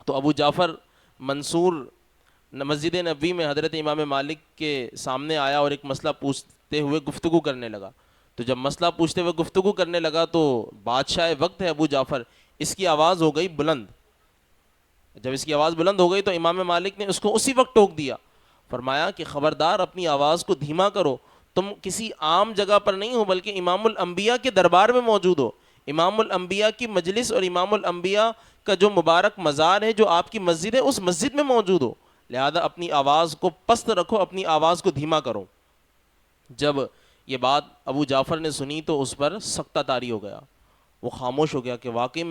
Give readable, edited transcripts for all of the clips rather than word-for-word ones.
تو ابو جعفر منصور مسجد نبوی میں حضرت امام مالک کے سامنے آیا اور ایک مسئلہ پوچھتے ہوئے گفتگو کرنے لگا. تو جب مسئلہ پوچھتے ہوئے گفتگو کرنے لگا تو بادشاہ وقت ہے ابو جعفر، اس کی آواز ہو گئی بلند. جب اس کی آواز بلند ہو گئی تو امام مالک نے اس کو اسی وقت ٹوک دیا. فرمایا کہ خبردار اپنی آواز کو دھیما کرو، تم کسی عام جگہ پر نہیں ہو بلکہ امام الانبیاء کے دربار میں موجود ہو. امام الانبیاء کی مجلس اور امام الانبیاء کا جو مبارک مزار ہے، جو آپ کی مسجد ہے، اس مسجد میں موجود ہو، لہذا اپنی آواز کو پست رکھو، اپنی آواز کو دھیما کرو. جب یہ بات ابو جعفر نے سنی تو اس پر سکتہ طاری ہو گیا، وہ خاموش ہو گیا کہ واقعی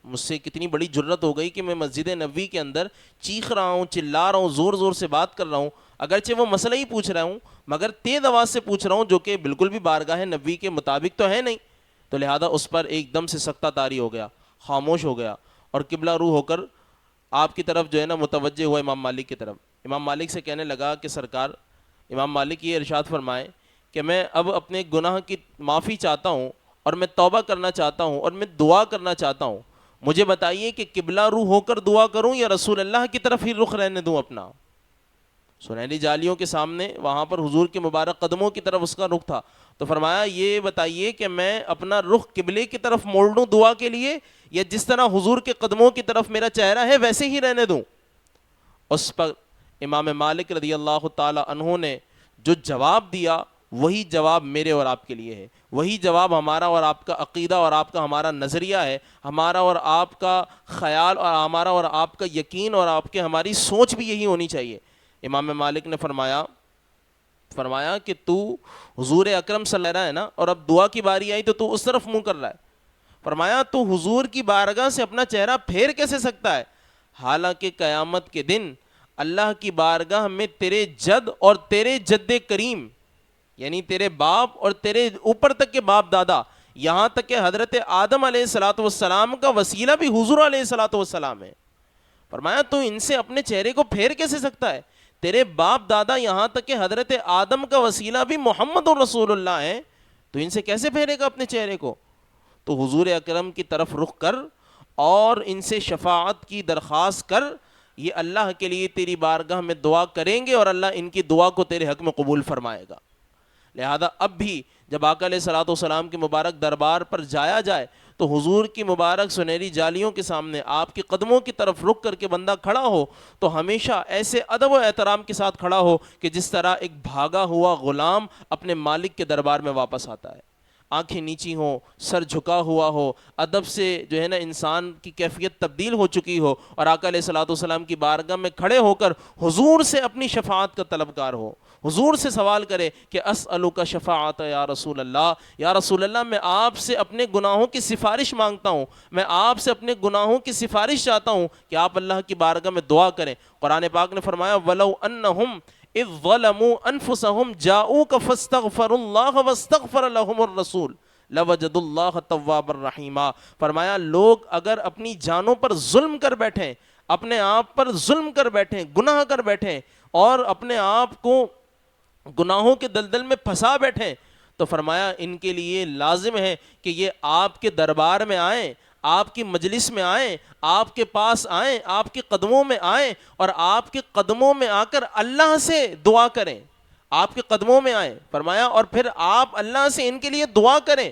مجھ سے کتنی بڑی جرت ہو گئی کہ میں مسجد نبوی کے اندر چیخ رہا ہوں، چلا رہا ہوں، زور زور سے بات کر رہا ہوں، اگرچہ وہ مسئلہ ہی پوچھ رہا ہوں مگر تیز آواز سے پوچھ رہا ہوں جو کہ بالکل بھی بارگاہ نبوی کے مطابق تو ہے نہیں. تو لہذا اس پر ایک دم سے سکتہ طاری ہو گیا، خاموش ہو گیا اور قبلہ رو ہو کر آپ کی طرف جو ہے نا متوجہ ہوا امام مالک کی طرف. امام مالک سے کہنے لگا کہ سرکار، امام مالک یہ ارشاد فرمائے کہ میں اب اپنے گناہ کی معافی چاہتا ہوں اور میں توبہ کرنا چاہتا ہوں اور میں دعا کرنا چاہتا ہوں. مجھے بتائیے کہ قبلہ رو ہو کر دعا کروں یا رسول اللہ کی طرف ہی رخ رہنے دوں اپنا؟ سنہری جالیوں کے سامنے وہاں پر حضور کے مبارک قدموں کی طرف اس کا رخ تھا. تو فرمایا یہ بتائیے کہ میں اپنا رخ قبلے کی طرف موڑ دوں دعا کے لیے یا جس طرح حضور کے قدموں کی طرف میرا چہرہ ہے ویسے ہی رہنے دوں؟ اس پر امام مالک رضی اللہ تعالی عنہ نے جو جواب دیا وہی جواب میرے اور آپ کے لیے ہے، وہی جواب ہمارا اور آپ کا عقیدہ اور آپ کا ہمارا نظریہ ہے، ہمارا اور آپ کا خیال اور ہمارا اور آپ کا یقین اور آپ کے ہماری سوچ بھی یہی ہونی چاہیے. امام مالک نے فرمایا کہ تو حضور اکرم صلی اللہ علیہ وسلم ہے نا، اور اب دعا کی باری آئی تو تو اس طرف منہ کر رہا ہے. فرمایا تو حضور کی بارگاہ سے اپنا چہرہ پھیر کیسے سکتا ہے، حالانکہ قیامت کے دن اللہ کی بارگاہ میں تیرے جد اور تیرے جد کریم، یعنی تیرے باپ اور تیرے اوپر تک کے باپ دادا، یہاں تک کہ حضرت آدم علیہ الصلوۃ والسلام کا وسیلہ بھی حضور علیہ الصلوۃ والسلام ہے. فرمایا تو ان سے اپنے چہرے کو پھیر کیسے سکتا ہے، تیرے باپ دادا یہاں تک کہ حضرت آدم کا وسیلہ بھی محمد رسول اللہ ہے، تو ان سے کیسے پھیرے گا اپنے چہرے کو؟ تو حضور اکرم کی طرف رخ کر اور ان سے شفاعت کی درخواست کر، یہ اللہ کے لیے تیری بارگاہ میں دعا کریں گے اور اللہ ان کی دعا کو تیرے حق میں قبول فرمائے گا. لہذا اب بھی جب آقا علیہ الصلوۃ والسلام کے مبارک دربار پر جایا جائے تو حضور کی مبارک سنہری جالیوں کے سامنے آپ کے قدموں کی طرف رک کر کے بندہ کھڑا ہو تو ہمیشہ ایسے ادب و احترام کے ساتھ کھڑا ہو کہ جس طرح ایک بھاگا ہوا غلام اپنے مالک کے دربار میں واپس آتا ہے. آنکھیں نیچی ہوں، سر جھکا ہوا ہو، ادب سے جو ہے نا انسان کی کیفیت تبدیل ہو چکی ہو اور آقا علیہ الصلوۃ والسلام کی بارگاہ میں کھڑے ہو کر حضور سے اپنی شفاعت کا طلبگار ہو، حضور سے سوال کرے کہ اسألک شفاعت یا رسول اللہ، یا رسول اللہ میں آپ سے اپنے گناہوں کی سفارش مانگتا ہوں، میں آپ سے اپنے گناہوں کی سفارش چاہتا ہوں کہ آپ اللہ کی بارگاہ میں دعا کریں. قرآن پاک نے فرمایا وَلَوْ أَنَّهُمْ اذ ظلموا انفسهم جاؤوك فاستغفروا الله واستغفر لهم الرسول لوجدوا الله توابا رحیما. فرمایا لوگ اگر اپنی جانوں پر ظلم کر بیٹھیں، اپنے آپ پر ظلم کر بیٹھیں، گناہ کر بیٹھیں اور اپنے آپ کو گناہوں کے دلدل میں پھنسا بیٹھیں، تو فرمایا ان کے لیے لازم ہے کہ یہ آپ کے دربار میں آئیں، آپ کی مجلس میں آئیں، آپ کے پاس آئیں، آپ کے قدموں میں آئیں اور آپ کے قدموں میں آ کر اللہ سے دعا کریں، آپ کے قدموں میں آئیں. فرمایا اور پھر آپ اللہ سے ان کے لیے دعا کریں.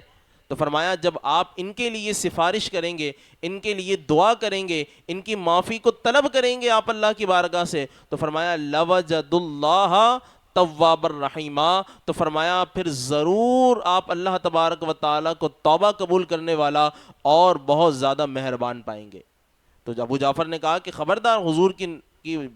تو فرمایا جب آپ ان کے لیے سفارش کریں گے، ان کے لیے دعا کریں گے، ان کی معافی کو طلب کریں گے آپ اللہ کی بارگاہ سے، تو فرمایا لوجد اللہ تواب الرحیمہ، تو فرمایا پھر ضرور آپ اللہ تبارک و تعالیٰ کو توبہ قبول کرنے والا اور بہت زیادہ مہربان پائیں گے. تو ابو جعفر نے کہا کہ خبردار حضور کی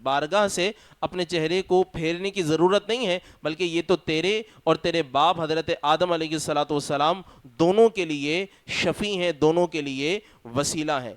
بارگاہ سے اپنے چہرے کو پھیرنے کی ضرورت نہیں ہے، بلکہ یہ تو تیرے اور تیرے باپ حضرت آدم علیہ الصلوۃ والسلام دونوں کے لیے شفیع ہیں، دونوں کے لیے وسیلہ ہیں.